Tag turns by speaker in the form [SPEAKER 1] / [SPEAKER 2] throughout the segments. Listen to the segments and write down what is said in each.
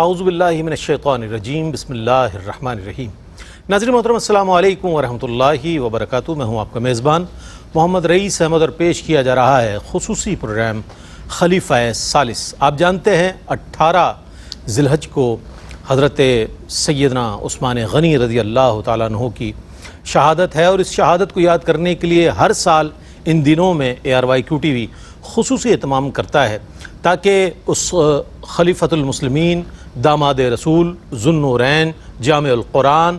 [SPEAKER 1] اعوذ باللہ من الشیطان الرجیم، بسم اللہ الرحمن الرحیم۔ ناظرین محترم، السلام علیکم ورحمۃ اللہ وبرکاتہ۔ میں ہوں آپ کا میزبان محمد رئیس احمد، اور پیش کیا جا رہا ہے خصوصی پروگرام خلیفہ ثالث۔ آپ جانتے ہیں 18 ذی الحج کو حضرت سیدنا عثمان غنی رضی اللہ تعالیٰ عنہ کی شہادت ہے، اور اس شہادت کو یاد کرنے کے لیے ہر سال ان دنوں میں ARYQTV خصوصی اہتمام کرتا ہے تاکہ اس خلیفۃ المسلمین، داماد رسول، ذو النورین، جامع القرآن،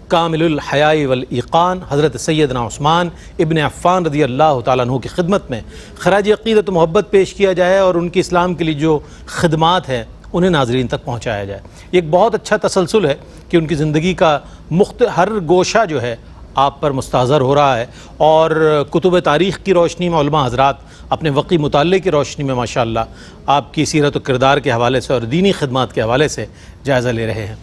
[SPEAKER 1] کامل الحیاء والایقان حضرت سیدنا عثمان ابن عفان رضی اللہ تعالیٰ عنہ کی خدمت میں خراج عقیدت و محبت پیش کیا جائے، اور ان کی اسلام کے لیے جو خدمات ہیں انہیں ناظرین تک پہنچایا جائے۔ یہ ایک بہت اچھا تسلسل ہے کہ ان کی زندگی کا ہر گوشہ جو ہے آپ پر مستحضر ہو رہا ہے، اور کتب تاریخ کی روشنی میں علماء حضرات اپنے وقی مطالعے کی روشنی میں ماشاءاللہ آپ کی سیرت و کردار کے حوالے سے اور دینی خدمات کے حوالے سے جائزہ لے رہے ہیں۔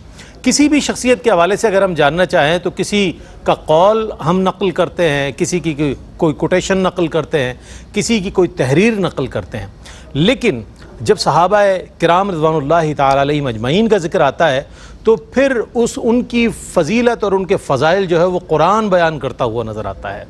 [SPEAKER 1] کسی بھی شخصیت کے حوالے سے اگر ہم جاننا چاہیں تو کسی کا قول ہم نقل کرتے ہیں، کسی کی کوئی کوٹیشن نقل کرتے ہیں، کسی کی کوئی تحریر نقل کرتے ہیں، لیکن جب صحابہ کرام رضوان اللہ تعالی علیہم اجمعین کا ذکر آتا ہے تو پھر ان کی فضیلت اور ان کے فضائل جو ہے وہ قرآن بیان کرتا ہوا نظر آتا ہے،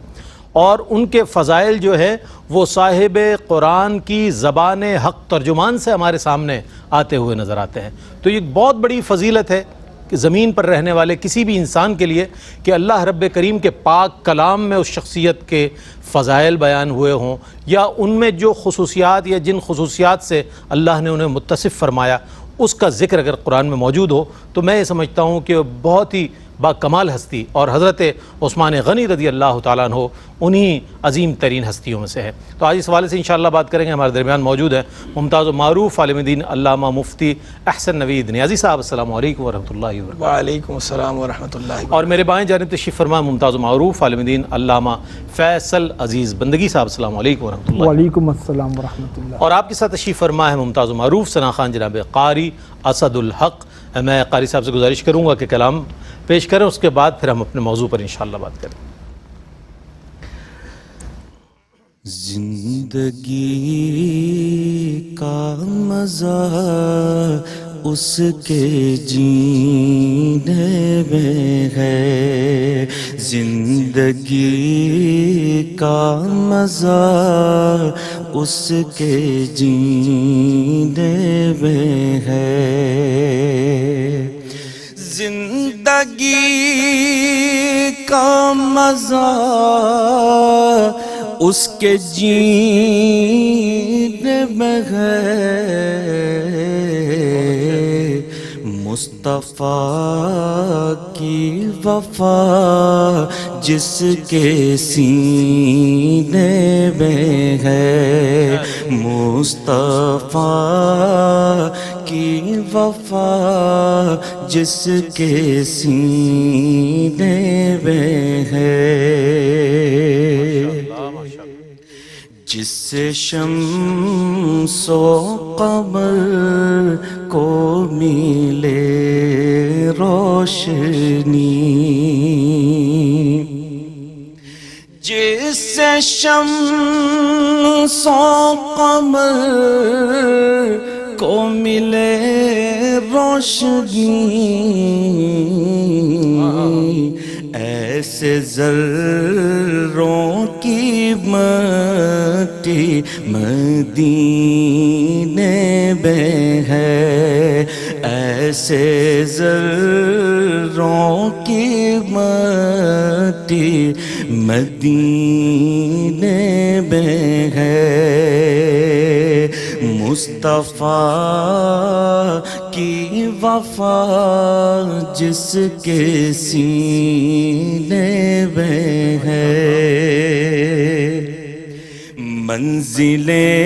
[SPEAKER 1] اور ان کے فضائل جو ہے وہ صاحب قرآن کی زبان حق ترجمان سے ہمارے سامنے آتے ہوئے نظر آتے ہیں۔ تو یہ ایک بہت بڑی فضیلت ہے کہ زمین پر رہنے والے کسی بھی انسان کے لیے کہ اللہ رب کریم کے پاک کلام میں اس شخصیت کے فضائل بیان ہوئے ہوں، یا ان میں جو خصوصیات یا جن خصوصیات سے اللہ نے انہیں متصف فرمایا اس کا ذکر اگر قرآن میں موجود ہو تو میں یہ سمجھتا ہوں کہ بہت ہی با کمال ہستی، اور حضرت عثمان غنی رضی اللہ تعالیٰ عنہ انہی عظیم ترین ہستیوں میں سے ہے۔ تو آج اس حوالے سے انشاءاللہ بات کریں گے۔ ہمارے درمیان موجود ہیں ممتاز و معروف عالم دین علامہ مفتی احسن نوید نیازی صاحب۔ السلام علیکم ورحمۃ اللہ وبرکاتہ۔
[SPEAKER 2] وعلیکم السلام ورحمۃ اللہ وبرکاتہ۔
[SPEAKER 1] اور میرے بائیں جانب تشریف فرما ممتاز و معروف عالم دین علامہ فیصل عزیز بندگی صاحب۔ السلام علیکم ورحمۃ اللہ۔
[SPEAKER 3] وعلیکم السلام ورحمۃ اللہ۔
[SPEAKER 1] اور آپ کے ساتھ تشریف فرما ہے ممتاز و معروف ثنا خان جناب قاری اسد الحق۔ میں قاری صاحب سے گزارش کروں گا کہ کلام پیش کریں، اس کے بعد پھر ہم اپنے موضوع پر انشاءاللہ بات کریں۔
[SPEAKER 4] زندگی کا مزہ اس کے جینے میں ہے، زندگی کا مزہ اس کے جینے میں ہے، زندگی کا مزہ اس کے جینے میں ہے، مصطفیٰ کی وفا جس کے سینے میں ہے، مصطفیٰ کی وفا جس کے سینے میں ہے، جس سے شمس و قمر کو ملے روشنی، جس سے شمس و قمر کو ملے روشنی، ایسے ذروں کی مٹی مدینے میں ہے، ایسے ذروں کی مٹی مدینے میں ہے، مصطفیٰ کی وفا جس کے سینے میں ہے، منزلیں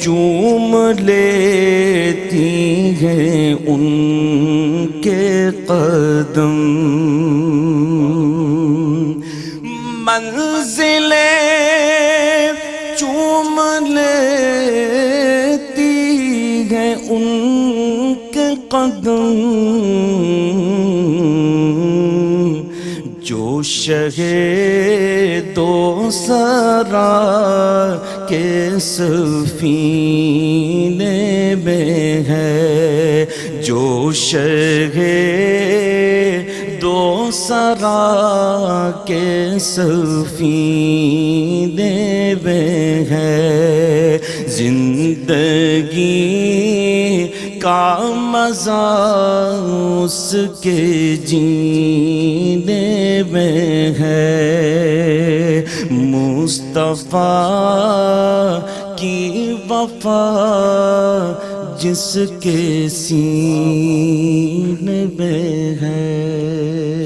[SPEAKER 4] چوم لیتی ہیں ان کے قدم، منزلیں چوم لیتی ہیں ان کے قدم، جو شہ دو سرا کے سفینے میں ہے، جو شہ دو سرا کے سفینے میں ہے، زندگی کا مزہ اس کے جینے میں ہے، مصطفیٰ کی وفا جس کے سینے میں ہے۔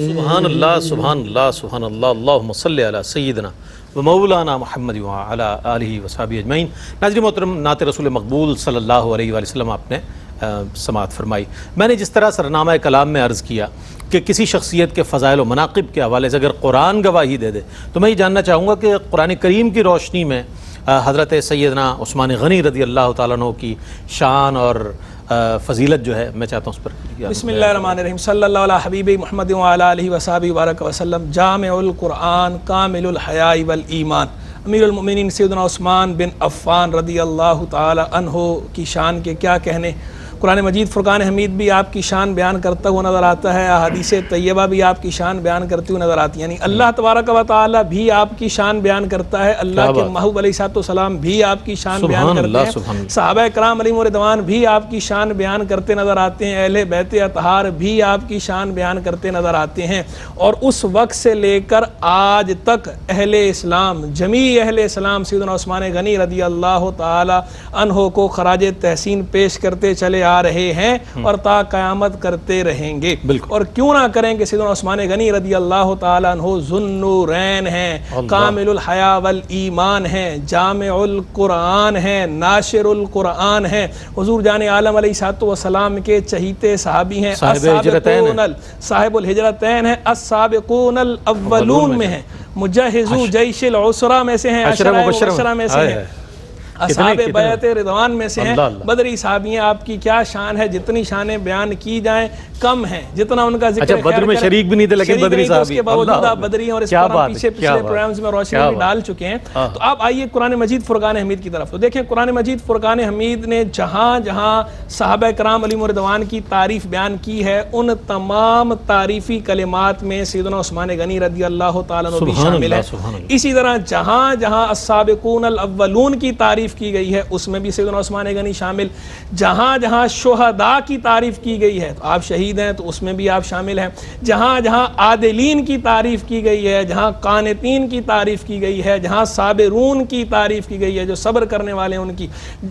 [SPEAKER 1] سبحان اللہ سبحان اللہ سبحان اللہ، اللہم صلی علی سیدنا و مولانا محمد وعلی آلہ وصحبہ اجمعین۔ ناظرین محترم، نعت رسول مقبول صلی اللہ علیہ وآلہ وسلم آپ نے سماعت فرمائی۔ میں نے جس طرح سرنامہ کلام میں عرض کیا کہ کسی شخصیت کے فضائل و مناقب کے حوالے سے اگر قرآن گواہی دے دے تو میں یہ جاننا چاہوں گا کہ قرآن کریم کی روشنی میں حضرت سیدنا عثمان غنی رضی اللہ تعالیٰ عنہ کی شان اور فضیلت جو ہے میں چاہتا ہوں اس پر
[SPEAKER 2] بسم اللہ الرحمن الرحیم، صلی اللہ علیہ حبیب محمد وعلی آلہ وصحبہ وبارک وسلم۔ جامع القرآن کامل الحیاء والایمان، امیر المؤمنین سیدنا عثمان بن عفان رضی اللہ تعالی عنہ کی شان کے کیا کہنے۔ قرآن مجید فرقان حمید بھی آپ کی شان بیان کرتا ہوا نظر آتا ہے، احادیث طیبہ بھی آپ کی شان بیان کرتی ہوئی نظر آتی ہے، یعنی اللہ تبارک و تعالی بھی آپ کی شان بیان کرتا ہے، اللہ کے محبوب علیہ السلام بھی آپ کی شان بیان کرتے ہیں، صحابہ کرام علیہم رضوان بھی آپ کی شان بیان کرتے نظر آتے ہیں، اہل بیت اطہار بھی آپ کی شان بیان کرتے نظر آتے ہیں، اور اس وقت سے لے کر آج تک اہل اسلام، جمیع اہل اسلام سیدنا عثمان غنی رضی اللہ تعالی عنہ کو خراج تحسین پیش کرتے چلے آ رہے ہیں اور تا قیامت کرتے رہیں گے۔ اور کیوں نہ کریں کہ سیدنا عثمان غنی رضی اللہ تعالیٰ عنہ ذو النورین ہیں، کامل الحیاء والایمان ہیں، جامع القرآن ہیں، ناشر القرآن ہیں، حضور جان عالم علیہ السلام کے چہیتے صحابی ہیں، صاحب الہجرتین ہیں، السابقون الاولون میں ہیں، مجہزو جیش العسرہ میں سے ہیں، عشرہ مبشرہ میں سے ہیں، اصحاب بیعت رضوان میں سے ہیں، بدری صحابی آپ کی کیا شان ہے، جتنی شانیں بیان کی جائیں کم ہیں، جتنا ان کا ذکر
[SPEAKER 1] بدر میں شریک بھی نہیں تھے لیکن بدری صحابی،
[SPEAKER 2] اس کے باوجود آپ بدری ہیں، اور اس پر ہم پیچھے پچھلے پروگرامز میں روشنی بھی ڈال چکے ہیں۔ تو آپ آئیے قرآن مجید فرقان حمید کی طرف، تو دیکھیں قرآن مجید فرقان حمید نے جہاں جہاں صحابہ کرام علیہم رضوان کی تعریف بیان کی ہے، ان تمام تعریفی کلمات میں سیدنا عثمان غنی رضی اللہ تعالیٰ عنہ بھی شامل ہے۔ اسی طرح جہاں جہاں السابقون الاولون کی تعریف کی گئی ہے اس میں بھی سیدنا عثمان غنی شامل، جہاں جہاں شہداء کی تعریف کی گئی ہے تو آپ شہید ہیں تو اس میں بھی آپ شامل ہیں، جہاں جہاں عادلین کی تعریف کی گئی ہے، جہاں قانتین کی تعریف کی گئی ہے، جہاں صابرون کی تعریف کی گئی ہے، جو صبر کرنے والے ان کی،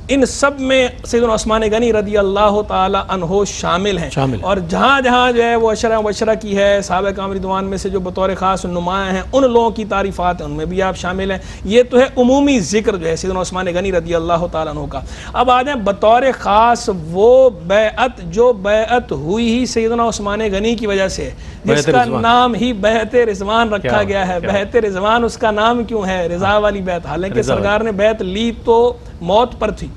[SPEAKER 2] ان سب میں سیدنا عثمان غنی رضی اللہ تعالی عنہ شامل ہیں۔ اور جہاں جہاں جو ہے وہ عشرہ مبشرہ کی ہے، صحابہ کرام رضوان میں سے جو بطور خاص نمایاں ہیں ان لوگوں کی تعریفات ہیں ان میں بھی آپ شامل ہیں۔ یہ تو ہے عمومی ذکر جو ہے سیدنا عثمان غنی رضی اللہ تعالیٰ عنہ کا۔ اب آ جائیں بطور خاص وہ بیعت جو بیعت ہوئی ہی سیدنا عثمان غنی کی وجہ سے، جس کا نام ہی بیعت رضوان رکھا گیا ہے۔ بیعت رضوان اس کا نام کیوں ہے؟ رضا والی بیعت، حالانکہ سرکار نے بیعت لی تو موت پر تھی،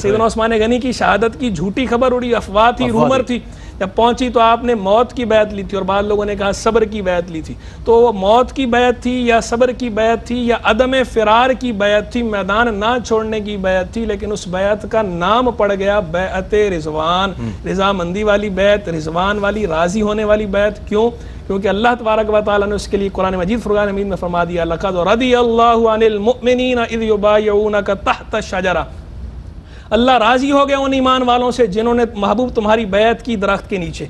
[SPEAKER 2] سیدنا عثمان غنی کی شہادت کی جھوٹی خبر اڑی، افواہ تھی، رومر تھی، جب پہنچی تو آپ نے موت کی بیعت لی تھی، اور بعض لوگوں نے کہا صبر کی بیعت لی تھی، تو وہ موت کی بیعت تھی یا صبر کی بیعت تھی یا عدم فرار کی بیعت تھی، میدان نہ چھوڑنے کی بیعت تھی، لیکن اس بیعت کا نام پڑ گیا بیعت رضوان، رضامندی والی بیعت، رضوان والی، راضی ہونے والی بیعت۔ کیوں؟ کیونکہ اللہ تبارک و تعالیٰ نے اس کے لیے قرآن مجید فرقان حمید میں فرما دیا، لَقَدْ رَضِيَ اللَّهُ عَنِ الْمُؤْمِنِينَ إِذْ يُبَايِعُونَكَ تَحْتَ الشَّجَرَةِ، اللہ راضی ہو گیا ان ایمان والوں سے جنہوں نے محبوب تمہاری بیعت کی درخت کے نیچے۔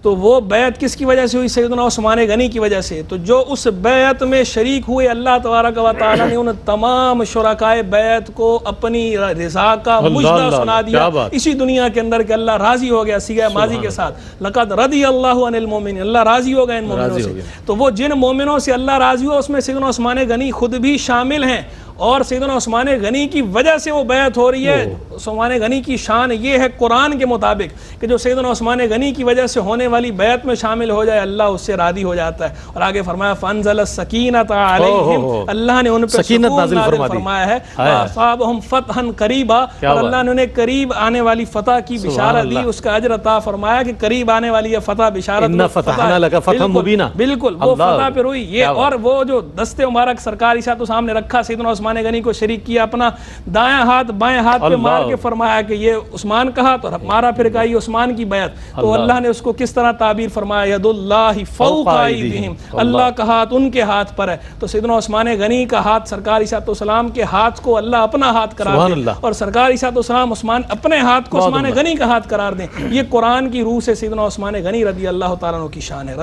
[SPEAKER 2] تو وہ بیعت کس کی وجہ سے ہوئی؟ سیدنا عثمان غنی کی وجہ سے۔ تو جو اس بیعت میں شریک ہوئے، اللہ تبارک و تعالیٰ نے ان تمام شرکائے بیعت کو اپنی رضا کا مجدہ سنا دیا اسی دنیا کے اندر کہ اللہ راضی ہو گیا، صیغہ ماضی کے ساتھ، لقد رضی اللہ عن المؤمنین، اللہ راضی ہو گیا ان مومنوں سے۔ تو وہ جن مومنوں سے اللہ راضی ہوا اس میں سیدنا عثمان غنی خود بھی شامل ہیں، اور سیدنا عثمان غنی کی وجہ سے وہ بیعت ہو رہی ہے۔ عثمان غنی کی شان یہ ہے قرآن کے مطابق کہ جو سیدنا عثمان غنی کی وجہ سے ہونے والی بیعت میں شامل ہو جائے اللہ اس سے راضی ہو جاتا ہے۔ اور آگے فرمایا فَأَنزَلَ السَّكِينَةَ عَلَيْهِمْ، اللہ نے ان پہ سکون نازل فرمایا ہے، وَأَصَابَهُمْ فَتْحًا قَرِيبًا، اور اللہ نے انہیں قریب آنے والی فتح کی بشارت دی، اس کا اجر عطا فرمایا کہ قریب آنے والی یہ فتح بشارت،
[SPEAKER 1] اِنَّا فَتَحْنَا لَكَ فَتْحًا مُبِينًا،
[SPEAKER 2] بالکل وہ فتح پہ ہوئی یہ۔ اور وہ جو دست مبارک سرکار عیسیٰ تو سامنے رکھا سیدنا عثمان عثمان غنی کو شریک کیا، اپنا دائیں ہاتھ بائیں ہاتھ پہ مار کے فرمایا کہ یہ عثمان کا ہاتھ، اور مارا پھر کہا یہ عثمان کی بیعت، تو اللہ نے اس کو کس طرح تعبیر فرمایا، ید اللہ فوق ایدیہم، اللہ کا ہاتھ ان کے ہاتھ پر ہے۔ تو سیدنا عثمان غنی کا ہاتھ سرکار عیسیٰ السلام کے ہاتھ کو اللہ اپنا ہاتھ قرار دے، اور سرکار عیسیٰ السلام عثمان اپنے ہاتھ کو عثمان غنی کا ہاتھ قرار دیں۔ یہ قرآن کی روح سے سیدنا عثمان غنی رضی اللہ تعالیٰ عنہ کی شان ہے۔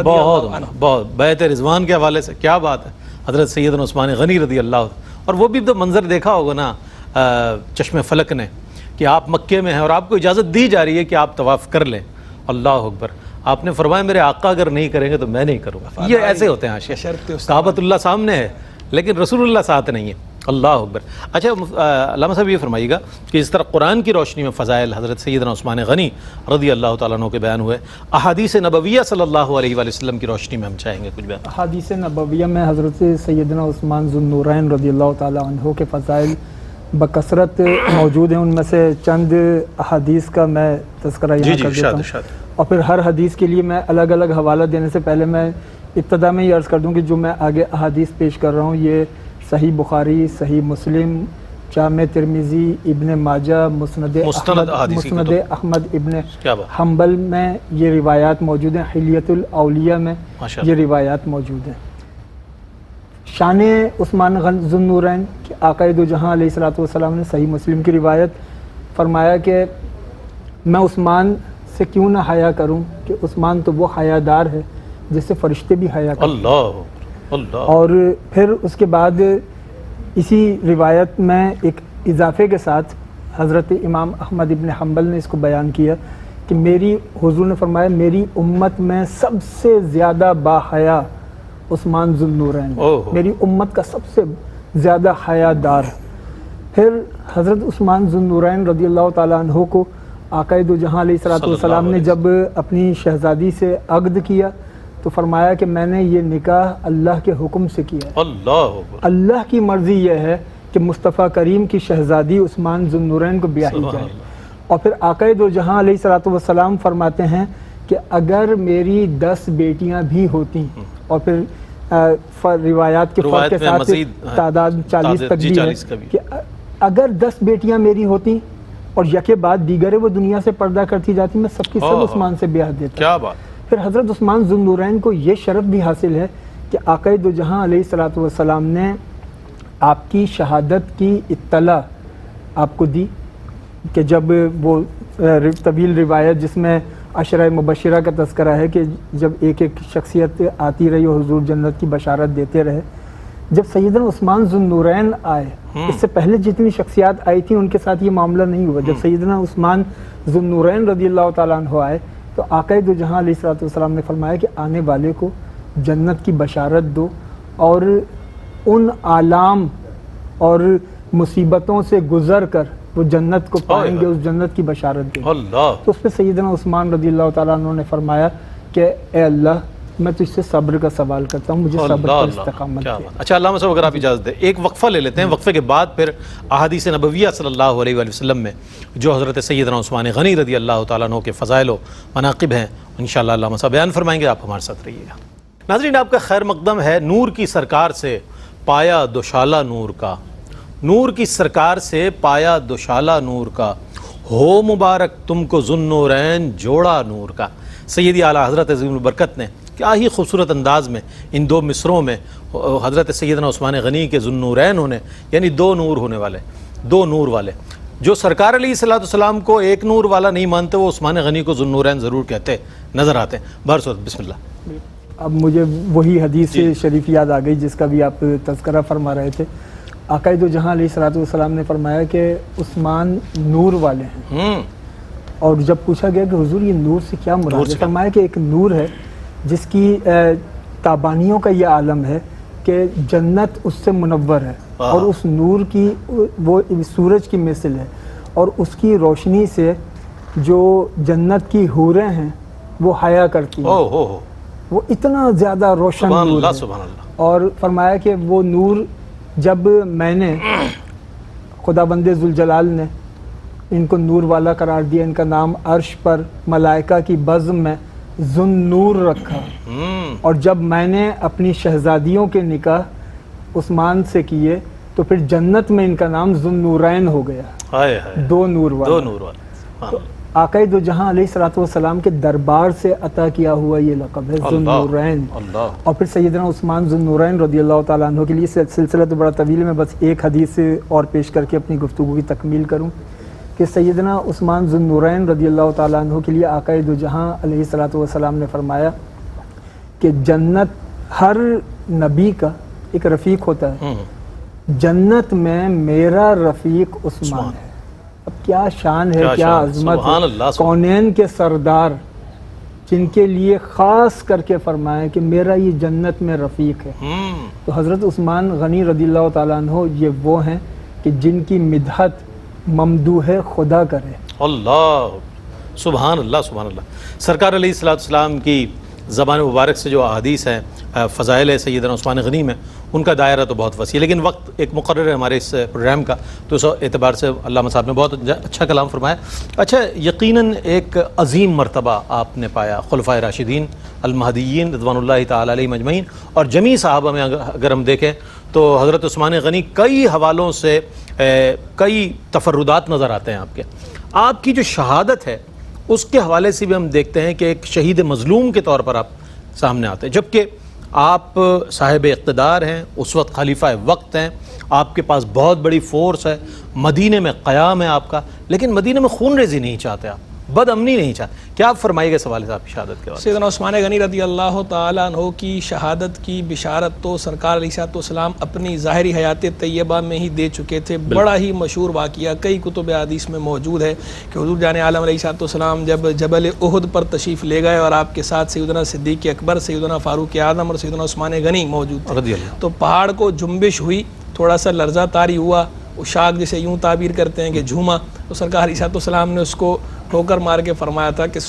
[SPEAKER 1] بہت بیعت رضوان کے حوالے سے کیا بات ہے، حضرت سیدنا عثمان غنی رضی اللہ، اور وہ بھی تو منظر دیکھا ہوگا نا چشم فلک نے، کہ آپ مکے میں ہیں اور آپ کو اجازت دی جا رہی ہے کہ آپ طواف کر لیں، اللہ اکبر، آپ نے فرمایا میرے آقا اگر نہیں کریں گے تو میں نہیں کروں گا۔ یہ ایسے ہوتے ہیں عاشق، کعبۃ اللہ سامنے ہے لیکن رسول اللہ ساتھ نہیں ہے، اللہ اکبر۔ اچھا علامہ صاحب یہ فرمائیے گا کہ اس طرح قرآن کی روشنی میں فضائل حضرت سیدنا عثمان غنی رضی اللہ تعالیٰ عنہ کے بیان ہوئے، احادیث نبویہ صلی اللہ علیہ وآلہ وسلم کی روشنی میں ہم چاہیں گے کچھ بیان۔
[SPEAKER 3] احادیث نبویہ میں حضرت سیدنا عثمان ذو النورین رضی اللہ تعالیٰ عنہ کے فضائل بکثرت موجود ہیں، ان میں سے چند احادیث کا میں تذکرہ یہاں کر دیتا ہوں، اور پھر ہر حدیث کے لیے میں الگ الگ حوالہ دینے سے پہلے میں ابتدا میں یہ عرض کر دوں کہ جو میں آگے احادیث پیش کر رہا ہوں یہ صحیح بخاری، صحیح مسلم، جامع ترمذی، ابن ماجہ، مسند احمد ابن حنبل میں یہ روایات موجود ہیں، حلیۃ الاولیاء میں یہ روایات موجود ہیں۔ شان عثمان ذو النورین کہ آقا دو جہاں علیہ الصلوۃ والسلام نے صحیح مسلم کی روایت فرمایا کہ میں عثمان سے کیوں نہ حیا کروں کہ عثمان تو وہ حیادار ہے جس سے فرشتے بھی حیا کرتے ہیں۔ اور پھر اس کے بعد اسی روایت میں ایک اضافے کے ساتھ حضرت امام احمد ابن حنبل نے اس کو بیان کیا کہ میری حضور نے فرمایا میری امت میں سب سے زیادہ باحیا عثمان ذو النورین، میری امت کا سب سے زیادہ حیا دار۔ پھر حضرت عثمان ذو النورین رضی اللہ تعالیٰ عنہ کو آقا دو جہاں علیہ الصلوۃ والسلام نے جب اپنی شہزادی سے عقد کیا تو فرمایا کہ میں نے یہ نکاح اللہ کے حکم سے کیا ہے، اللہ کی مرضی یہ ہے کہ مصطفیٰ کریم کی شہزادی عثمان ذو النورین کو بیاہی جائے۔ اور پھر آقا دو جہاں علیہ الصلوۃ والسلام فرماتے ہیں کہ اگر میری 10 بیٹیاں بھی ہوتی اور پھر روایات کے فرق کے ساتھ تعداد 40 تک بھی ہے کہ اگر 10 بیٹیاں میری ہوتی اور یکے بعد دیگر وہ دنیا سے پردہ کرتی جاتی میں سب کی سب عثمان سے بیاہ دیتا۔
[SPEAKER 1] کیا بات۔
[SPEAKER 3] پھر حضرت عثمان ذو النورین کو یہ شرف بھی حاصل ہے کہ آقا دو جہاں علیہ الصلوۃ والسلام نے آپ کی شہادت کی اطلاع آپ کو دی کہ جب وہ طویل روایت جس میں عشرہ مبشرہ کا تذکرہ ہے کہ جب ایک ایک شخصیت آتی رہی اور حضور جنت کی بشارت دیتے رہے، جب سیدنا عثمان ذو النورین آئے، اس سے پہلے جتنی شخصیات آئی تھیں ان کے ساتھ یہ معاملہ نہیں ہوا۔ جب سیدنا عثمان ذو النورین رضی اللہ تعالیٰ عنہ آئے تو آقا دو جہاں علیہ الصلوۃ والسلام نے فرمایا کہ آنے والے کو جنت کی بشارت دو اور ان آلام اور مصیبتوں سے گزر کر وہ جنت کو پائیں گے، اس جنت کی بشارت دیں۔ تو اس پہ سیدنا عثمان رضی اللہ تعالیٰ عنہ نے فرمایا کہ اے اللہ میں تجھ سے صبر کا سوال کرتا ہوں، مجھے صبر پر استقامت دے۔
[SPEAKER 1] اچھا علامہ صاحب اگر آپ اجازت دیں ایک وقفہ لے لیتے ہیں، وقفے کے بعد پھر احادیث نبویہ صلی اللہ علیہ وآلہ وسلم میں جو حضرت سیدنا عثمان غنی رضی اللہ تعالیٰ عنہ کے فضائل و مناقب ہیں انشاءاللہ علامہ صاحب بیان فرمائیں گے، آپ ہمارے ساتھ رہیے گا۔ ناظرین آپ کا خیر مقدم ہے نور کی سرکار سے پایا دوشالہ نور کا، نور کی سرکار سے پایا دوشالہ نور کا، ہو مبارک تم کو ذو النورین جوڑا نور کا۔ سیدی اعلیٰ حضرت عظیم البرکت نے کیا ہی خوبصورت انداز میں ان 2 مصروں میں حضرت سیدنا عثمان غنی کے ذو النورین ہونے یعنی 2 نور ہونے والے، 2 نور والے، جو سرکار علیہ الصلوۃ والسلام کو ایک نور والا نہیں مانتے وہ عثمان غنی کو ذو النورین ضرور کہتے نظر آتے ہیں۔ بہرصورت بسم اللہ۔
[SPEAKER 3] اب مجھے وہی حدیث شریف یاد آ گئی جس کا بھی آپ تذکرہ فرما رہے تھے۔ آقا دو جہاں علیہ الصلوۃ والسلام نے فرمایا کہ عثمان نور والے ہیں، اور جب پوچھا گیا کہ حضور یہ نور سے کیا مراد ہے، فرمایا کہ ایک نور ہے جس کی تابانیوں کا یہ عالم ہے کہ جنت اس سے منور ہے، اور اس نور کی وہ سورج کی مثل ہے، اور اس کی روشنی سے جو جنت کی حوریں ہیں وہ حیا کرتی ہیں، وہ اتنا زیادہ روشن نور ہے۔ اور فرمایا کہ وہ نور جب میں نے خدا بند ذوالجلال نے ان کو نور والا قرار دیا، ان کا نام عرش پر ملائکہ کی بزم میں ذو النور رکھا، اور جب میں نے اپنی شہزادیوں کے نکاح عثمان سے کیے تو پھر جنت میں ان کا نام ذوالنورین ہو گیا،
[SPEAKER 1] ہائے ہائے،
[SPEAKER 3] دو نور والا۔
[SPEAKER 1] دو نور والا۔
[SPEAKER 3] تو آقا دو جہاں علیہ الصلوۃ والسلام کے دربار سے عطا کیا ہوا یہ لقب ہے ذوالنورین۔ اور پھر سیدنا عثمان ذوالنورین رضی اللہ تعالیٰ عنہ کے لیے سلسلہ تو بڑا طویل ہے، میں بس ایک حدیث اور پیش کر کے اپنی گفتگو کی تکمیل کروں کہ سیدنا عثمان ذوالنورین رضی اللہ تعالیٰ عنہ کے لیے آقا دو جہاں علیہ الصلوۃ والسلام نے فرمایا کہ جنت، ہر نبی کا ایک رفیق ہوتا ہے، جنت میں میرا رفیق عثمان ہے۔ اب کیا شان ہے، کیا عظمت ہے، کونین کے سردار جن کے لیے خاص کر کے فرمایا کہ میرا یہ جنت میں رفیق ہے۔ تو حضرت عثمان غنی رضی اللہ تعالیٰ عنہ یہ وہ ہیں کہ جن کی مدحت ممدوح خدا کرے۔
[SPEAKER 1] اللہ، سبحان اللہ، سبحان اللہ۔ سرکار علیہ الصلوۃ والسلام کی زبان مبارک سے جو احادیث ہیں، فضائل سیدنا عثمان غنی میں، ان کا دائرہ تو بہت وسیع ہے، لیکن وقت ایک مقرر ہے ہمارے اس پروگرام کا، تو اس اعتبار سے علامہ صاحب نے بہت اچھا کلام فرمایا۔ اچھا، یقیناً ایک عظیم مرتبہ آپ نے پایا خلفائے راشدین المہدیین رضوان اللہ تعالیٰ علیہم اجمعین، اور جمیع صحابہ میں اگر ہم دیکھیں تو حضرت عثمان غنی کئی حوالوں سے کئی تفردات نظر آتے ہیں آپ کی جو شہادت ہے اس کے حوالے سے بھی ہم دیکھتے ہیں کہ ایک شہید مظلوم کے طور پر آپ سامنے آتے ہیں، جبکہ آپ صاحب اقتدار ہیں، اس وقت خلیفہ وقت ہیں، آپ کے پاس بہت بڑی فورس ہے، مدینے میں قیام ہے آپ کا، لیکن مدینے میں خون ریزی نہیں چاہتے، آپ بد امنی نہیں چاہتے۔ کیا آپ فرمائیے گا سوال ہے آپ کی شہادت کے بعد؟
[SPEAKER 2] سیدنا عثمان غنی رضی اللہ تعالیٰ عنہ کی شہادت کی بشارت تو سرکار علیہ السلام اپنی ظاہری حیات طیبہ میں ہی دے چکے تھے۔ بڑا ہی مشہور واقعہ کئی کتب حدیث میں موجود ہے کہ حضور جان عالم علیہ السلام جب جبل احد پر تشریف لے گئے اور آپ کے ساتھ سیدنا صدیق اکبر، سیدنا فاروق اعظم اور سیدنا عثمان غنی موجود تھے، تو پہاڑ کو جنبش ہوئی، تھوڑا سا لرزہ طاری ہوا، اشاق جسے یوں تعبیر کرتے ہیں کہ جھوما، تو سرکار علیہ السلام نے اس کو ٹھوکر مار کے فرمایا تھا کہ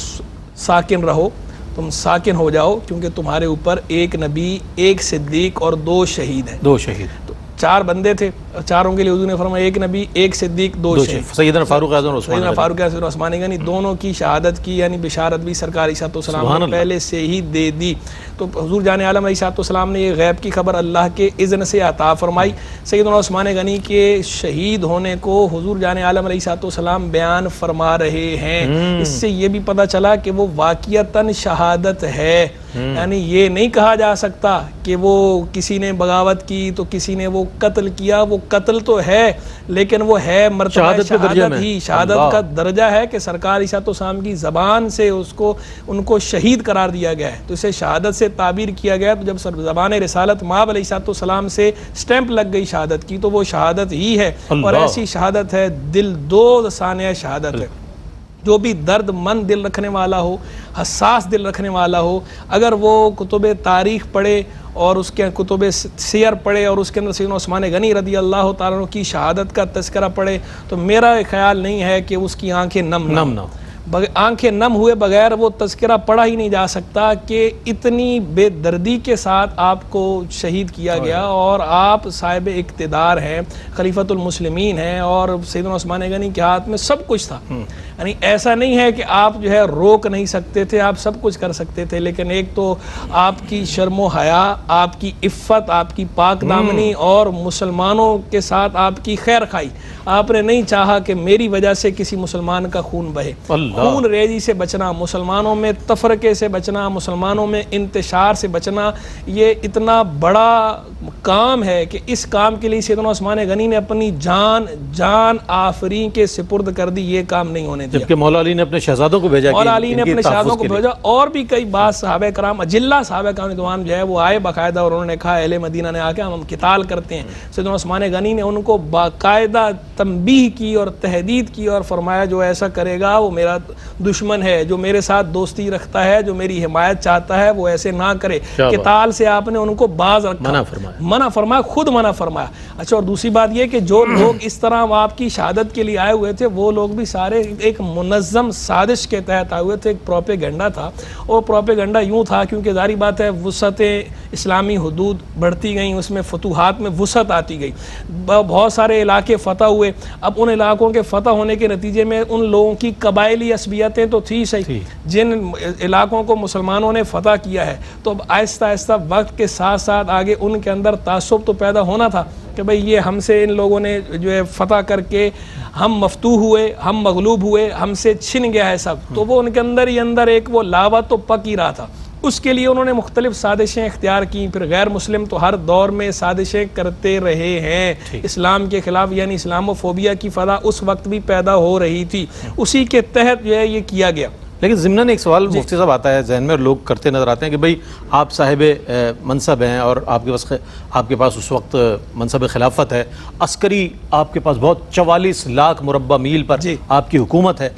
[SPEAKER 2] ساکن رہو، تم ساکن ہو جاؤ، کیونکہ تمہارے اوپر ایک نبی، ایک صدیق اور دو شہید ہیں۔
[SPEAKER 1] دو شہید،
[SPEAKER 2] تو چار بندے تھے، چاروں کے لیے حضور نے فرمایا ایک نبی، ایک صدیق، دو شہید،
[SPEAKER 1] سیدنا فاروق اعظم اور
[SPEAKER 2] سیدنا فاروق اعظم اور عثمان غنی، دونوں کی شہادت کی یعنی بشارت بھی سرکار علیہ السلام نے پہلے سے ہی دے دی۔ تو حضور جان عالم علیہ السلام نے یہ غیب کی خبر اللہ کے اذن سے عطا فرمائی۔ سیدنا عثمان غنی کے شہید ہونے کو حضور جان عالم علیہ السلام بیان فرما رہے ہیں۔ اس سے یہ بھی پتہ چلا کہ وہ واقعتاً شہادت ہے، یعنی یہ نہیں کہا جا سکتا کہ وہ کسی نے بغاوت کی تو کسی نے وہ قتل کیا، وہ قتل تو ہے لیکن وہ ہے مرتبہ شہادت ہی، شہادت کا درجہ ہے کہ سرکار علیہ السلام کی زبان سے ان کو شہید قرار دیا گیا ہے، تو اسے شہادت سے تعبیر کیا گیا۔ تو جب زبان رسالت مآب علیہ السلام سے سٹیمپ لگ گئی شہادت کی تو وہ شہادت ہی ہے، اور ایسی شہادت ہے دل دوز ثانیہ شہادت ہے۔ جو بھی درد مند دل رکھنے والا ہو، حساس دل رکھنے والا ہو، اگر وہ کتب تاریخ پڑھے اور اس کے کتب سیر پڑھے اور اس کے اندر سیدنا عثمان غنی رضی اللہ تعالیٰ عنہ کی شہادت کا تذکرہ پڑھے، تو میرا خیال نہیں ہے کہ اس کی آنکھیں نم نہ ہو۔ آنکھیں نم ہوئے بغیر وہ تذکرہ پڑھا ہی نہیں جا سکتا کہ اتنی بے دردی کے ساتھ آپ کو شہید کیا گیا، اور آپ صاحب اقتدار ہیں، خلیفۃ المسلمین ہیں، اور سیدنا عثمان غنی کے ہاتھ میں سب کچھ تھا، یعنی ایسا نہیں ہے کہ آپ جو ہے روک نہیں سکتے تھے، آپ سب کچھ کر سکتے تھے، لیکن ایک تو آپ کی شرم و حیا، آپ کی عفت، آپ کی پاک دامنی اور مسلمانوں کے ساتھ آپ کی خیر خواہی، آپ نے نہیں چاہا کہ میری وجہ سے کسی مسلمان کا خون بہے۔ خون ریزی سے بچنا، مسلمانوں میں تفرقے سے بچنا، مسلمانوں میں انتشار سے بچنا، یہ اتنا بڑا کام ہے کہ اس کام کے لیے سیدنا عثمان غنی نے اپنی جان آفرین کے سپرد کر دی، یہ کام نہیں ہونے دیا۔
[SPEAKER 1] جبکہ مولا علی نے اپنے شہزادوں کو بھیجا،
[SPEAKER 2] مولا علی نے اپنے شہزادوں کو بھیجا، اور بھی کئی بات صحابہ کرام، اجلہ صحابہ کرام رضوان جو ہے وہ آئے باقاعدہ، اور انہوں نے کہا اہل مدینہ نے آ کے ہم قتال کرتے ہیں۔ سیدنا عثمان غنی نے ان کو باقاعدہ تنبیہ کی اور تہدید کی اور فرمایا جو ایسا کرے گا وہ میرا دشمن ہے، جو میرے ساتھ دوستی رکھتا ہے، جو میری حمایت چاہتا ہے وہ ایسے نہ کرے۔ قتال سے آپ نے ان کو باز رکھا، منع فرمایا، خود منع فرمایا۔ اچھا، اور دوسری بات یہ کہ جو لوگ اس طرح آپ کی شہادت کے لیے آئے ہوئے تھے وہ لوگ بھی سارے ایک منظم سازش کے تحت آئے ہوئے تھے، ایک پروپیگنڈا تھا، اور پروپیگنڈا یوں تھا کیونکہ ظاہری بات ہے وسعت اسلامی حدود بڑھتی گئیں، اس میں فتوحات میں وسعت آتی گئی، بہت سارے علاقے فتح ہوئے۔ اب ان علاقوں کے فتح ہونے کے نتیجے میں ان لوگوں کی قبائلی عصبیتیں تو تھی صحیح، جن علاقوں کو مسلمانوں نے فتح کیا ہے، تو اب آہستہ آہستہ وقت کے ساتھ ساتھ آگے ان کے اندر تعصب تو پیدا ہونا تھا کہ بھئی یہ ہم سے ان لوگوں نے جو ہے فتح کر کے ہم مفتوح ہوئے، ہم مغلوب ہوئے، ہم سے چھن گیا ہے سب، تو وہ ان کے اندر ہی اندر ایک وہ لاوا تو پک ہی رہا تھا۔ اس کے لیے انہوں نے مختلف سازشیں اختیار کی، پھر غیر مسلم تو ہر دور میں سازشیں کرتے رہے ہیں اسلام کے خلاف، یعنی اسلام و فوبیا کی فضا اس وقت بھی پیدا ہو رہی تھی، اسی کے تحت جو ہے یہ کیا گیا۔
[SPEAKER 1] لیکن ضمناً ایک سوال مفتی صاحب آتا ہے ذہن میں اور لوگ کرتے نظر آتے ہیں کہ بھئی آپ صاحب منصب ہیں اور آپ کے پاس اس وقت منصب خلافت ہے، عسکری آپ کے پاس بہت 44 لاکھ مربع میل پر آپ کی حکومت ہے،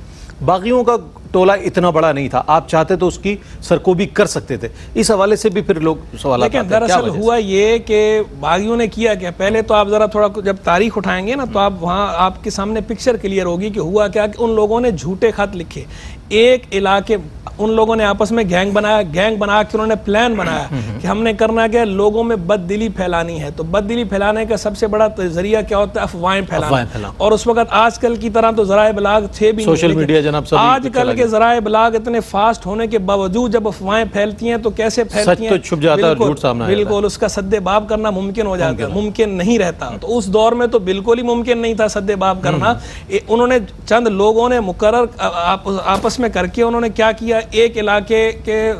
[SPEAKER 1] باغیوں کا ٹولہ اتنا بڑا نہیں تھا، آپ چاہتے تو اس کی سرکوبی کر سکتے تھے، اس حوالے سے بھی پھر لوگ سوالات آتے ہیں۔
[SPEAKER 2] لیکن دراصل ہوا یہ کہ باغیوں نے کیا کیا، پہلے تو آپ ذرا تھوڑا جب تاریخ اٹھائیں گے نا تو آپ وہاں آپ کے سامنے پکچر کلیئر ہوگی کہ ہوا کیا کہ ان لوگوں نے جھوٹے خط لکھے، ایک علاقے ان لوگوں نے آپس میں گینگ بنا کے انہوں نے پلان بنایا کہ ہم نے کرنا کیا، لوگوں میں بد دلی پھیلانی ہے، تو بد دلی پھیلانے کا سب سے بڑا ذریعہ کیا ہوتا ہے، افواہیں پھیلانا، اور اس وقت آج کل کی طرح تو ذرائع ابلاغ تھے بھی
[SPEAKER 1] سوشل میڈیا جناب سبھی
[SPEAKER 2] آج کل کے ذرائع ابلاغ اتنے فاسٹ ہونے کے باوجود جب افواہیں پھیلتی ہیں تو کیسے پھیلتی ہیں،
[SPEAKER 1] سچ تو چھپ جاتا ہے اور جھوٹ سامنے آ جاتا ہے،
[SPEAKER 2] بالکل اس کا سد باب کرنا ممکن ہو جاتا ہے، ممکن نہیں رہتا، تو اس دور میں تو بالکل ہی ممکن نہیں تھا سد باب کرنا۔ انہوں نے چند لوگوں نے مقرر آپس میں کر کے انہوں نے کیا کیا، ایک علاقے کے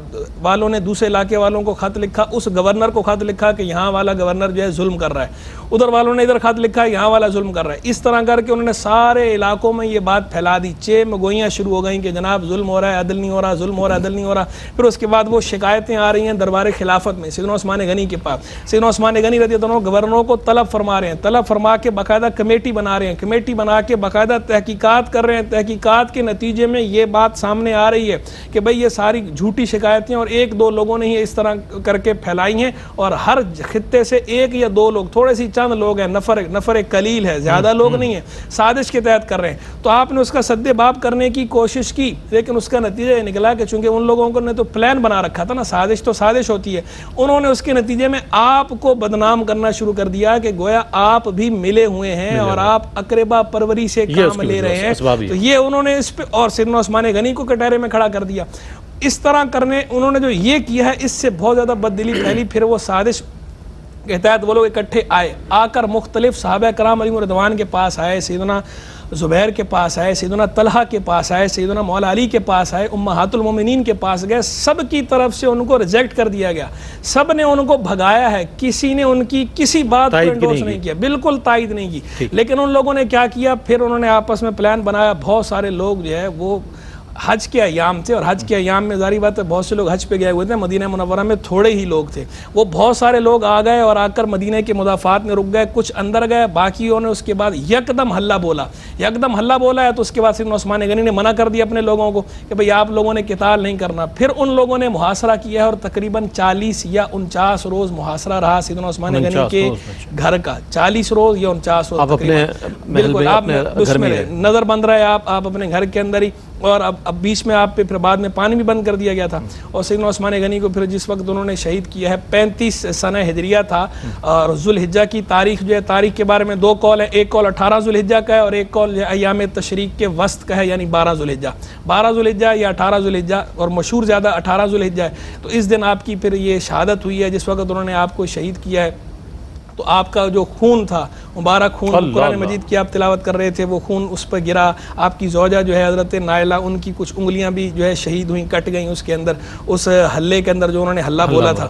[SPEAKER 2] والوں نے دوسرے علاقے والوں کو خط لکھا، اس گورنر کو خط لکھا کہ یہاں والا گورنر جو ہے ظلم کر رہا ہے، ادھر والوں نے ادھر خط لکھا یہاں والا ظلم کر رہا ہے، اس طرح کر کے انہوں نے سارے علاقوں میں یہ بات پھیلا دی، چیم گوئیاں شروع ہو گئیں کہ جناب ظلم ہو رہا ہے، عدل نہیں ہو رہا، ظلم ہو رہا ہے، عدل نہیں ہو رہا۔ پھر اس کے بعد وہ شکایتیں آ رہی ہیں دربار خلافت میں سیدنا عثمان غنی کے پاس، سیدنا عثمان غنی رضی اللہ عنہ گورنروں کو طلب فرما رہے ہیں، طلب فرما کے باقاعدہ کمیٹی بنا رہے ہیں، کمیٹی بنا کے باقاعدہ تحقیقات کر رہے ہیں، تحقیقات کے نتیجے میں یہ بات سامنے آ رہی ہے کہ بھئی یہ ساری جھوٹی شکایتیں اور ایک دو لوگوں نے ہی اس طرح کر کے پھیلائی ہیں، اور ہر خطے سے ایک یا دو لوگ، تھوڑے سی چند لوگ ہیں، نفر قلیل ہے، زیادہ لوگ نہیں ہیں، سازش کے تحت کر رہے ہیں۔ تو آپ نے اس کا سد باب کرنے کی کوشش کی، لیکن اس کا نتیجہ یہ نکلا کہ چونکہ ان لوگوں کو نے تو پلان بنا رکھا تھا نا، سازش تو سازش ہوتی ہے، انہوں نے اس کے نتیجے میں آپ کو بدنام کرنا شروع کر دیا کہ گویا آپ بھی ملے ہوئے ہیں اور آپ اقربا پروری سے کام لے رہے ہیں، تو یہ انہوں نے اس پہ اور سیدنا عثمان غنی کو کٹہرے میں کھڑا کر دیا۔ اس طرح کرنے انہوں نے جو یہ کیا ہے، اس سے بہت زیادہ بددلی پھیلی، پھر وہ سازش کے تحت وہ لوگ اکٹھے آئے، آ کر مختلف صحابہ کرام علیہ رضوان کے پاس آئے، سیدنا زبیر کے پاس آئے، سیدنا طلحہ کے پاس آئے، سیدنا مولا علی کے پاس آئے، امہات المومنین کے پاس گئے، سب کی طرف سے ان کو ریجیکٹ کر دیا گیا، سب نے ان کو بھگایا ہے، کسی نے ان کی کسی بات کو انڈورس نہیں کیا، بالکل تائید نہیں کی۔ لیکن ان لوگوں نے کیا کیا، پھر انہوں نے آپس میں پلان بنایا، بہت سارے لوگ جو ہے وہ حج کے ایام تھے، اور حج کے ایام میں ظاہری بات ہے بہت سے لوگ حج پہ گئے ہوئے تھے، مدینہ منورہ میں تھوڑے ہی لوگ تھے، وہ بہت سارے لوگ آ گئے اور آ کر مدینہ کے مضافات میں رک گئے، کچھ اندر گئے، باقیوں نے اس کے بعد یکدم حلہ بولا ہے، تو اس کے بعد سیدنا عثمان غنی نے منع کر دیا اپنے لوگوں کو کہ بھئی آپ لوگوں نے قتال نہیں کرنا۔ پھر ان لوگوں نے محاصرہ کیا ہے، اور تقریباً 40 یا 49 روز محاصرہ رہا سیدنا عثمان غنی کے گھر کا، 40 روز یا 49 روز بالکل، آپ اس میں نظر بند رہے آپ اپنے گھر کے اندر ہی، اور اب بیچ میں آپ پہ پھر بعد میں پانی بھی بند کر دیا گیا تھا، اور سیدنا عثمان غنی کو پھر جس وقت انہوں نے شہید کیا ہے 35 سنہ ہجریہ تھا، اور ذوالحجہ کی تاریخ جو ہے، تاریخ کے بارے میں دو قول ہے، ایک قول 18 ذوالحجہ کا ہے اور ایک قول ایام تشریق کے وسط کا ہے، یعنی 12 ذوالحجہ یا 18 ذوالحجہ، اور مشہور زیادہ 18 ذوالحجہ ہے۔ تو اس دن آپ کی پھر یہ شہادت ہوئی ہے جس وقت انہوں نے آپ کو شہید کیا ہے، تو آپ کا جو خون تھا، مبارک خون، قرآن مجید کی آپ تلاوت کر رہے تھے، وہ خون اس پر گرا، آپ کی زوجہ جو ہے حضرت نائلہ، ان کی کچھ انگلیاں بھی جو ہے شہید ہوئیں، کٹ گئیں اس کے اندر، اس حلے کے اندر جو انہوں نے حلہ بولا تھا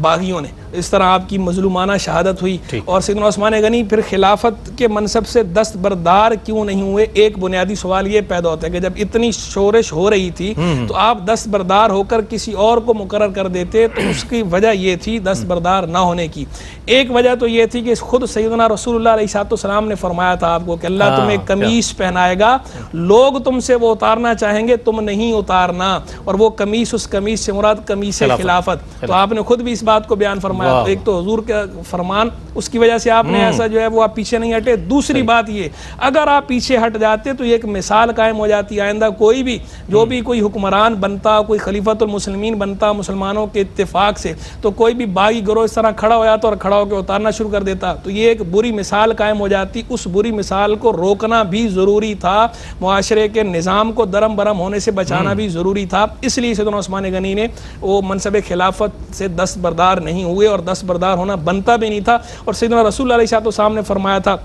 [SPEAKER 2] باغیوں نے، اس طرح آپ کی مظلومانہ شہادت ہوئی۔ اور سیدنا عثمان غنی پھر خلافت کے منصب سے دستبردار کیوں نہیں ہوئے؟ ایک بنیادی سوال یہ پیدا ہوتا ہے کہ جب اتنی شورش ہو رہی تھی تو آپ دستبردار ہو کر کسی اور کو مقرر کر دیتے، تو اس کی وجہ یہ تھی دستبردار نہ ہونے کی۔ ایک وجہ تو یہ تھی کہ خود سیدنا رسول اللہ علیہ السلام نے فرمایا تھا آپ کو کہ اللہ تمہیں قمیص پہنائے گا، لوگ تم سے وہ اتارنا چاہیں گے، تم نہیں اتارنا، اور وہ قمیص، اس قمیص سے مراد قمیص خلافت۔ تو آپ نے خود بھی اس بات کو بیان فرمایا، تو ایک تو حضور کا فرمان، اس کی وجہ سے آپ نے ایسا جو ہے وہ آپ پیچھے نہیں ہٹے۔ دوسری بات یہ، اگر آپ پیچھے ہٹ جاتے تو یہ ایک مثال قائم ہو جاتی، آئندہ کوئی بھی جو بھی کوئی حکمران بنتا، کوئی خلیفۃ المسلمین بنتا مسلمانوں کے اتفاق سے، تو کوئی بھی باغی گروہ اس طرح کھڑا ہو جاتا اور کھڑا ہو کے اتارنا شروع کر دیتا تو یہ ایک بری مثال قائم ہو جاتی. اس بری مثال کو روکنا بھی ضروری تھا, معاشرے کے نظام کو درم برم ہونے سے بچانا بھی ضروری تھا. اس لیے سیدنا عثمان غنی نے وہ منصب خلافت سے دستبردار نہیں ہوئے, اور دستبردار ہونا بنتا بھی نہیں تھا. اور سیدنا رسول اللہ علیہ السلام نے فرمایا تھا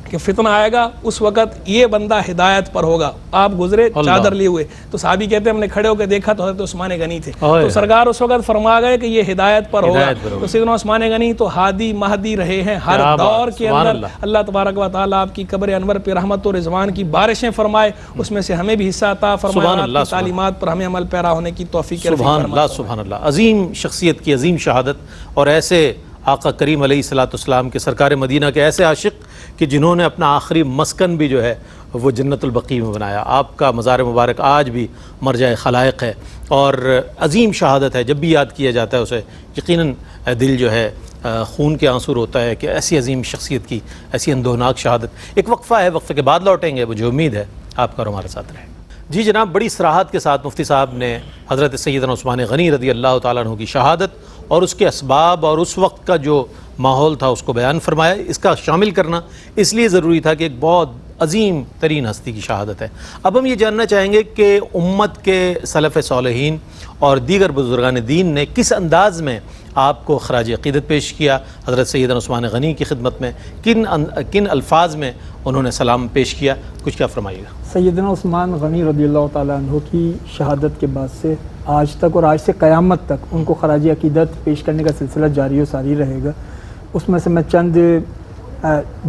[SPEAKER 2] کہ فتنہ آئے گا اس وقت یہ بندہ ہدایت پر ہوگا. آپ گزرے چادر لیے ہوئے, تو صحابی کہتے ہیں ہم نے کھڑے ہو کے دیکھا تو حضرت عثمان غنی تھے, تو سرکار اس وقت فرما گئے کہ یہ ہدایت پر ہوگا. تو سیدنا عثمان غنی تو ہادی مہدی رہے ہیں ہر دور کے اندر. اللہ تبارک و تعالیٰ آپ کی قبر انور پہ رحمت و رضوان کی بارشیں فرمائے, اس میں سے ہمیں بھی حصہ عطا فرمائے, آپ کی تعلیمات پر ہمیں عمل پیرا ہونے کی توفیق عطا فرمائے.
[SPEAKER 1] سبحان اللہ, سبحان اللہ. عظیم شخصیت کی عظیم شہادت, اور ایسے آقا کریم علیہ السلام کے سرکار مدینہ کے ایسے عاشق کہ جنہوں نے اپنا آخری مسکن بھی جو ہے وہ جنت البقیع میں بنایا. آپ کا مزار مبارک آج بھی مرجع خلائق ہے, اور عظیم شہادت ہے. جب بھی یاد کیا جاتا ہے اسے یقیناً دل جو ہے خون کے آنسو ہوتا ہے کہ ایسی عظیم شخصیت کی ایسی اندوہناک شہادت. ایک وقفہ ہے, وقفے کے بعد لوٹیں گے. مجھے امید ہے آپ کا ہمارے ساتھ رہے. جی جناب, بڑی صراحت کے ساتھ مفتی صاحب نے حضرت سیدنا عثمان غنی رضی اللہ تعالیٰ عنہ کی شہادت اور اس کے اسباب اور اس وقت کا جو ماحول تھا اس کو بیان فرمایا. اس کا شامل کرنا اس لیے ضروری تھا کہ ایک بہت عظیم ترین ہستی کی شہادت ہے. اب ہم یہ جاننا چاہیں گے کہ امت کے سلف صالحین اور دیگر بزرگان دین نے کس انداز میں آپ کو خراج عقیدت پیش کیا. حضرت سیدنا عثمان غنی کی خدمت میں کن الفاظ میں انہوں نے سلام پیش کیا, کچھ کیا فرمائیے گا.
[SPEAKER 3] سیدنا عثمان غنی رضی اللہ تعالیٰ عنہ کی شہادت کے بعد سے آج تک اور آج سے قیامت تک ان کو خراج عقیدت پیش کرنے کا سلسلہ جاری و ساری رہے گا. اس میں سے میں چند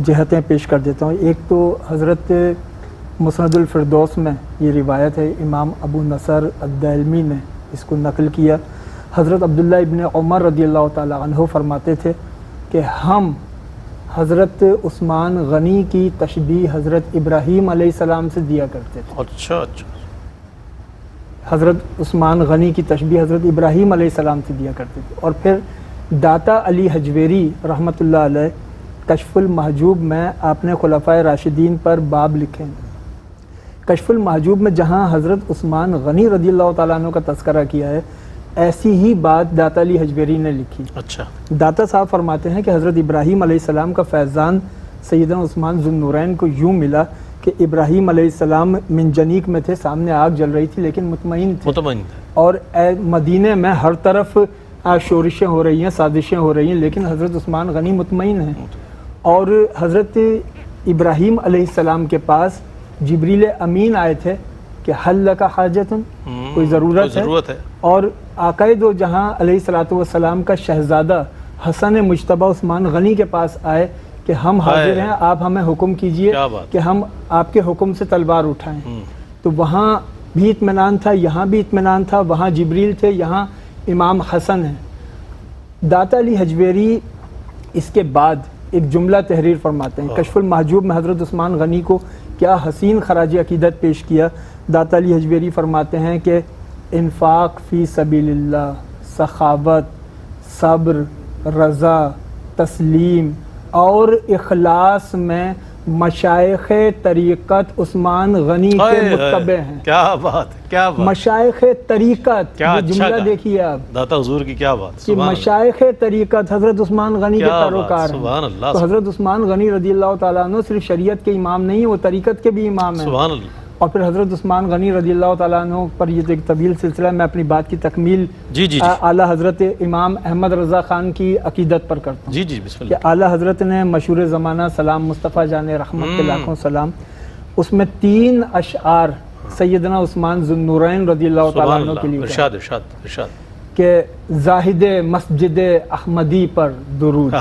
[SPEAKER 3] جہتیں پیش کر دیتا ہوں. ایک تو حضرت مسند الفردوس میں یہ روایت ہے, امام ابو نصر الدیلمی نے اس کو نقل کیا. حضرت عبداللہ ابن عمر رضی اللہ تعالیٰ عنہ فرماتے تھے کہ ہم حضرت عثمان غنی کی تشبیہ حضرت ابراہیم علیہ السلام سے دیا کرتے تھے.
[SPEAKER 1] اچھا اچھا.
[SPEAKER 3] حضرت عثمان غنی کی تشبیہ حضرت ابراہیم علیہ السلام سے دیا کرتے تھے. اور پھر داتا علی حجویری رحمۃ اللہ علیہ کشف المحجوب میں آپ نے خلفائے راشدین پر باب لکھے. کشف المحجوب میں جہاں حضرت عثمان غنی رضی اللہ تعالیٰ عنہ کا تذکرہ کیا ہے, ایسی ہی بات داتا علی حجویری نے لکھی.
[SPEAKER 1] اچھا.
[SPEAKER 3] داتا صاحب فرماتے ہیں کہ حضرت ابراہیم علیہ السلام کا فیضان سیدنا عثمان ذو النورین کو یوں ملا کہ ابراہیم علیہ السلام منجنیق میں تھے, سامنے آگ جل رہی تھی لیکن مطمئن تھے, اور مدینے میں ہر طرف شورشیں ہو رہی ہیں, سازشیں ہو رہی ہیں, لیکن حضرت عثمان غنی مطمئن ہیں. اور حضرت ابراہیم علیہ السلام کے پاس جبریل امین آئے تھے کہ حل لک حاجت, کوئی ضرورت ہے. اور آقا دو جہاں علیہ الصلوۃ والسلام کا شہزادہ حسن مجتبی عثمان غنی کے پاس آئے کہ ہم حاضر ہیں, آپ ہمیں حکم کیجئے کہ ہم آپ کے حکم سے تلوار اٹھائیں. تو وہاں بھی اطمینان تھا, یہاں بھی اطمینان تھا. وہاں جبریل تھے, یہاں امام حسن ہیں. داتا علی حجویری اس کے بعد ایک جملہ تحریر فرماتے ہیں. کشف المحجوب میں حضرت عثمان غنی کو کیا حسین خراج عقیدت پیش کیا. داتا علی حجویری فرماتے ہیں کہ انفاق فی سبیل اللہ, سخاوت, صبر, رضا, تسلیم اور اخلاص میں مشائخ طریقت عثمان غنی کے متبع ہیں.
[SPEAKER 1] کیا بات, کیا بات.
[SPEAKER 3] مشائخ طریقت, یہ جملہ دیکھیے آپ,
[SPEAKER 1] داتا حضور کی کیا بات.
[SPEAKER 3] کہ مشائخ طریقت حضرت عثمان غنی کے پیروکار ہیں.
[SPEAKER 1] سبحان اللہ.
[SPEAKER 3] تو حضرت عثمان غنی رضی اللہ تعالیٰ عنہ صرف شریعت کے امام نہیں, وہ طریقت کے بھی امام ہیں.
[SPEAKER 1] سبحان اللہ.
[SPEAKER 3] اور پھر حضرت عثمان غنی رضی اللہ تعالیٰ عنہ پر یہ ایک طویل سلسلہ, میں اپنی بات کی تکمیل اعلیٰ حضرت امام احمد رضا خان کی عقیدت پر کرتا ہوں.
[SPEAKER 1] جی بسم اللہ.
[SPEAKER 3] کہ اعلیٰ حضرت نے مشہور زمانہ سلام مصطفیٰ جان رحمت کے لاکھوں سلام, اس میں 3 اشعار سیدنا عثمان ذو النورین رضی اللہ تعالیٰ عنہ کے لیے
[SPEAKER 1] ارشاد
[SPEAKER 3] کہ زاہد مسجد احمدی پر درود.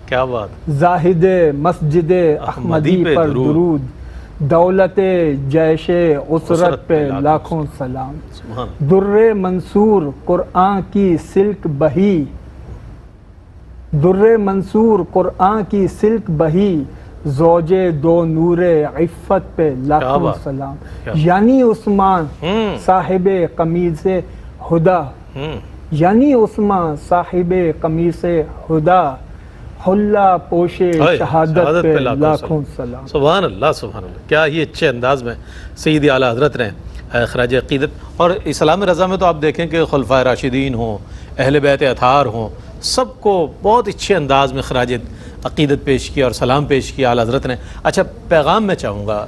[SPEAKER 1] کیا بات.
[SPEAKER 3] زاہد مسجد احمدی پر درود, دولت جیش عسرت پہ لاکھوں سلام. در منصور قرآن کی سلک بہی, در منصور قرآن کی سلک بہی, زوج دو نور عفت پہ لاکھوں سلام. یعنی عثمان صاحب قمیص ہدا, یعنی عثمان صاحب قمیص ہدا, حلہ پوش شہادت پہ لاکھوں سلام.
[SPEAKER 1] سبحان اللہ, سبحان اللہ. کیا ہی اچھے انداز میں سیدی اعلیٰ حضرت نے خراج عقیدت. اور اسلام رضا میں تو آپ دیکھیں کہ خلفائے راشدین ہوں, اہل بیت اطہار ہوں, سب کو بہت اچھے انداز میں خراج عقیدت پیش کیا اور سلام پیش کیا اعلیٰ حضرت نے. اچھا پیغام میں چاہوں گا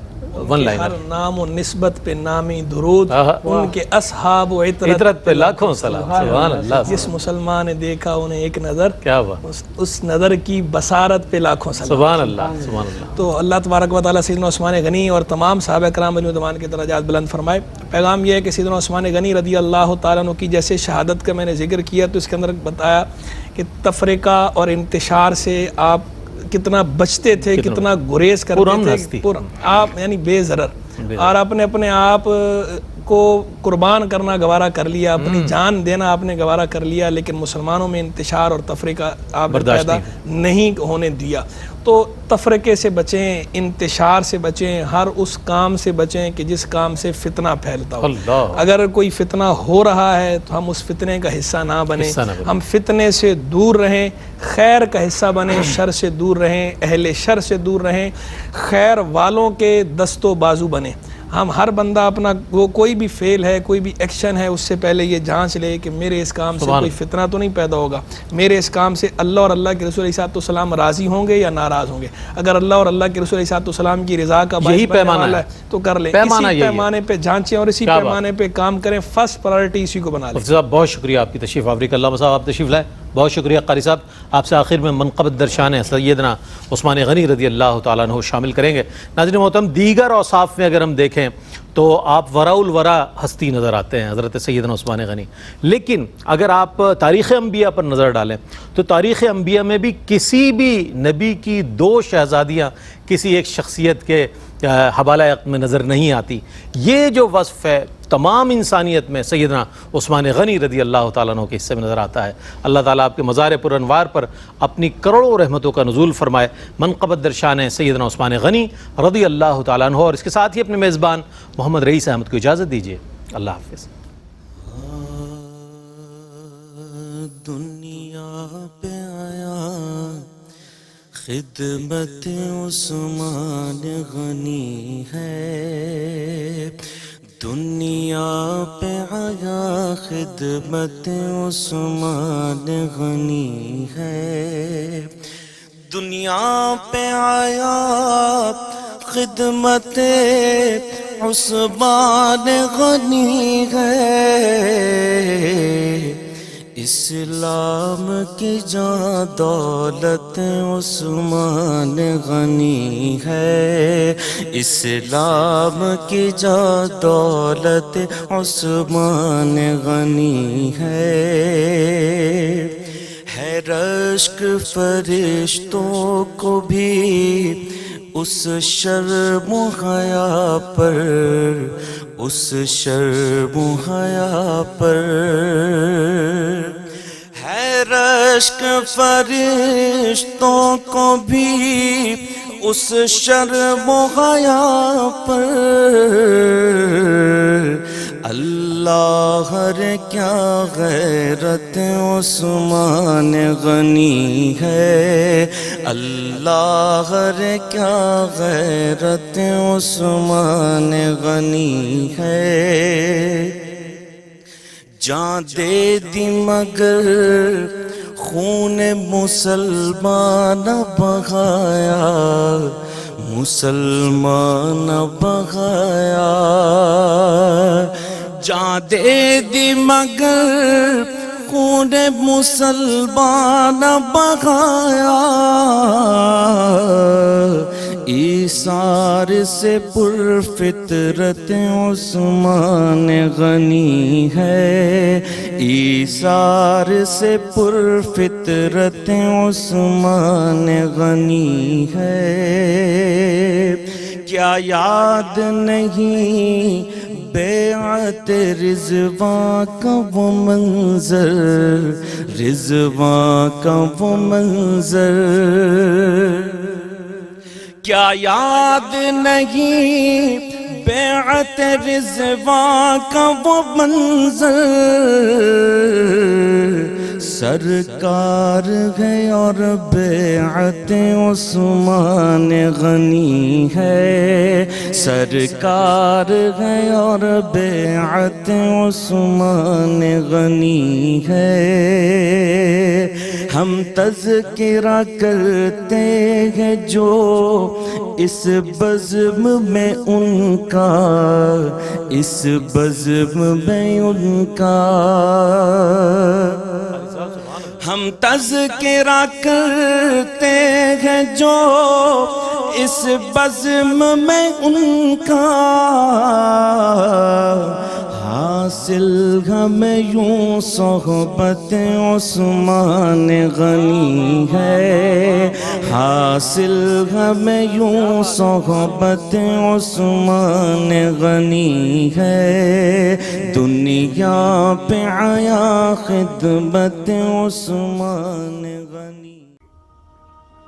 [SPEAKER 1] ون لائن.
[SPEAKER 2] ہر نام و نسبت پہ نامی درود، ان کے اصحاب و
[SPEAKER 1] عطرت پہ لاکھوں سلام. سبحان اللہ.
[SPEAKER 2] جس مسلمان نے دیکھا انہیں ایک نظر،
[SPEAKER 1] کیا بات.
[SPEAKER 2] اس نظر کی بصارت پہ لاکھوں سلام.
[SPEAKER 1] سبحان اللہ. سبحان اللہ.
[SPEAKER 2] تو اللہ تبارک و تعالیٰ سیدنا عثمان غنی اور تمام صحابہ کرام علیہ رضوان کے درجات بلند فرمائے. پیغام یہ ہے کہ سیدنا عثمان غنی رضی اللہ تعالیٰ عنہ کی جیسے شہادت کا میں نے ذکر کیا تو اس کے اندر بتایا کہ تفرقہ اور انتشار سے آپ کتنا بچتے تھے، کتنا گریز کرتے تھے. آپ یعنی بے ضرر، اور آپ نے اپنے آپ کو قربان کرنا گوارا کر لیا، اپنی جان دینا آپ نے گوارا کر لیا، لیکن مسلمانوں میں انتشار اور تفرقہ آپ نے پیدا نہیں ہونے دیا. تو تفرقے سے بچیں، انتشار سے بچیں، ہر اس کام سے بچیں کہ جس کام سے فتنہ پھیلتا ہو. اگر کوئی فتنہ ہو رہا ہے تو ہم اس فتنے کا حصہ نہ بنیں. ہم فتنے سے دور رہیں، خیر کا حصہ بنیں، شر سے دور رہیں، اہل شر سے دور رہیں، خیر والوں کے دست و بازو بنیں. ہم ہر بندہ اپنا وہ کوئی بھی فعل ہے، کوئی بھی ایکشن ہے، اس سے پہلے یہ جانچ لے کہ میرے اس کام سے کوئی فتنہ تو نہیں پیدا ہوگا، میرے اس کام سے اللہ اور اللہ کے رسول علیہ السلام راضی ہوں گے یا ناراض ہوں گے. اگر اللہ اور اللہ کے رسول علیہ السلام کی رضا کا باعث بننے والا ہے تو کر لیں. اسی پیمانے پہ جانچیں اور اسی پیمانے پہ کام کریں. فرسٹ پرائرٹی اسی کو بنا لیں.
[SPEAKER 1] صاحب بہت شکریہ آپ کی تشریف آوری کا. اللہ صاحب آپ تشریف لائے. بہت شکریہ قاری صاحب. آپ سے آخر میں منقبت درشان ہے سیدنا عثمان غنی رضی اللہ تعالیٰ عنہ شامل کریں گے. ناظرین محترم، دیگر اوصاف میں اگر ہم دیکھیں تو آپ ورا الورا ہستی نظر آتے ہیں حضرت سیدنا عثمان غنی. لیکن اگر آپ تاریخ انبیاء پر نظر ڈالیں تو تاریخ انبیاء میں بھی کسی بھی نبی کی 2 شہزادیاں کسی ایک شخصیت کے حوالہ میں نظر نہیں آتی. یہ جو وصف ہے تمام انسانیت میں سیدنا عثمان غنی رضی اللہ تعالیٰ عنہ کے حصے میں نظر آتا ہے. اللہ تعالیٰ آپ کے مزار پر انوار پر اپنی کروڑوں رحمتوں کا نزول فرمائے. منقبت درشان ہے سیدنا عثمان غنی رضی اللہ تعالیٰ عنہ. اور اس کے ساتھ ہی اپنے میزبان محمد رئیس احمد کو اجازت دیجیے. اللہ حافظ.
[SPEAKER 4] دنیا پہ آیا خدمت عثمان غنی ہے، دنیا پہ آیا خدمت عثمان غنی ہے، دنیا پہ آیا خدمت عثمان غنی ہے. اسلام کی جان دولت عثمان غنی ہے، اسلام کی جان دولت عثمان غنی ہے. رشک فرشتوں کو بھی اس شرم و حیا پر، اس شرم و حیا پر ہے رشک فرشتوں کو بھی اس شرم و حیا پر. اللہ رے کیا غیرت عثمان غنی ہے، اللہ رے کیا غیرت عثمان غنی ہے. جان دے دی مگر خون مسلمان بہایا، مسلمان بہایا. جان دے دی مگر خون مسلمان بہایا. ایثار سے پر فطرت عثمان غنی ہے، ایثار سے پر فطرت عثمان غنی ہے. کیا یاد نہیں بیعت رضوان کا وہ منظر، رضوان کا وہ منظر. کیا یاد نہیں بیعت رضوان کا وہ منظر. سرکار ہے اور بیعت عثمان غنی ہے، سرکار ہے اور بیعت عثمان غنی ہے. ہم تذکرہ کرتے ہیں جو اس بزم میں ان کا، اس بزم میں ان کا، ہم تذکرہ کرتے ہیں جو اس بزم میں ان کا، حاصل ہمیں یوں صحبت عثمان غنی ہے، حاصل ہمیں یوں صحبت عثمان غنی ہے، دنیا پہ آیا خدمت عثمان غنی۔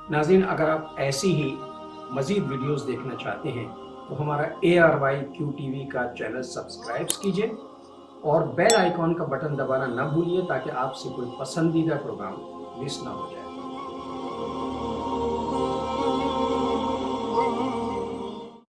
[SPEAKER 5] ناظرین، اگر آپ ایسی ہی مزید ویڈیوز دیکھنا چاہتے ہیں تو ہمارا ARYQTV کا چینل سبسکرائب کیجئے اور بیل آئیکن کا بٹن دبانا نہ بھولیے تاکہ آپ سے کوئی پسندیدہ پروگرام مس نہ ہو جائے۔